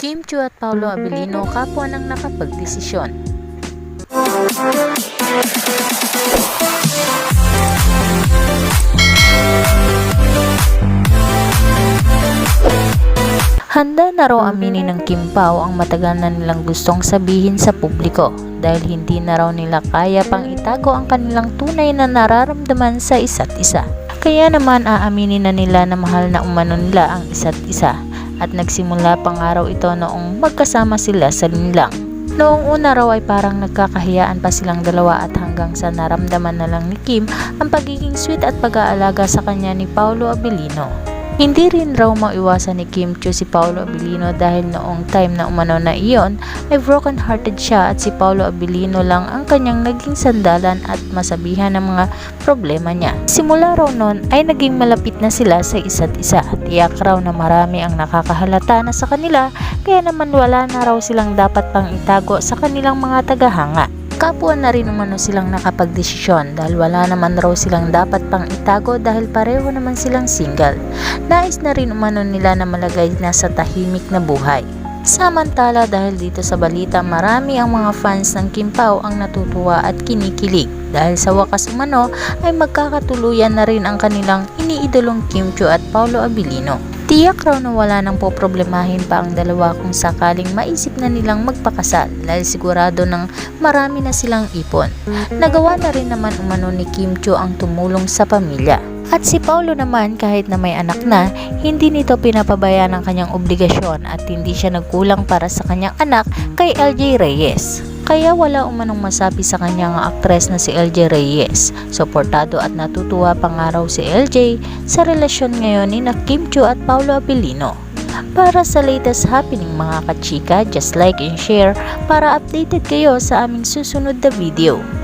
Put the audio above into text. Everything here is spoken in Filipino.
Kim Chiu at Paolo Abilino kapwa ng nakapagdesisyon. Handa na raw aminin ng Kim Pao ang matagal na nilang gustong sabihin sa publiko dahil hindi na raw nila kaya pang itago ang kanilang tunay na nararamdaman sa isa't isa. Kaya naman aaminin na nila na mahal na umano nila ang isa't isa at nagsimula pang araw ito noong magkasama sila sa linlang. Noong una raw ay parang nagkakahiyaan pa silang dalawa at hanggang sa naramdaman na lang ni Kim ang pagiging sweet at pag-aalaga sa kanya ni Paolo Abilino. Hindi rin raw maiwasan ni Kim Chiu si Paolo Abilino dahil noong time na umano na iyon ay broken hearted siya at si Paolo Abilino lang ang kanyang naging sandalan at masabihan ng mga problema niya. Simula raw noon ay naging malapit na sila sa isa't isa. Tiyak raw na marami ang nakakahalata na sa kanila kaya naman wala na raw silang dapat pang itago sa kanilang mga tagahanga. Kapwa na rin umano silang nakapagdesisyon dahil wala naman raw silang dapat pang itago dahil pareho naman silang single. Nais na rin umano nila na malagay na sa tahimik na buhay. Samantala dahil dito sa balita marami ang mga fans ng Kim Pao ang natutuwa at kinikilig dahil sa wakas umano ay magkakatuluyan na rin ang kanilang iniidolong Kim Chiu at Paolo Abilino. Tiyak raw na wala nang poproblemahin pa ang dalawa kung sakaling maisip na nilang magpakasal dahil sigurado ng marami na silang ipon. Nagawa na rin naman umano ni Kim Chiu ang tumulong sa pamilya. At si Paolo naman kahit na may anak na, hindi nito pinapabayaan ang kanyang obligasyon at hindi siya nagkulang para sa kanyang anak kay LJ Reyes. Kaya wala umanong masabi sa kanyang aktres na si LJ Reyes. Suportado at natutuwa pa nga raw si LJ sa relasyon ngayon ni Kim Chiu at Paolo Abilino. Para sa latest happening mga kachika, just like and share para updated kayo sa aming susunod na video.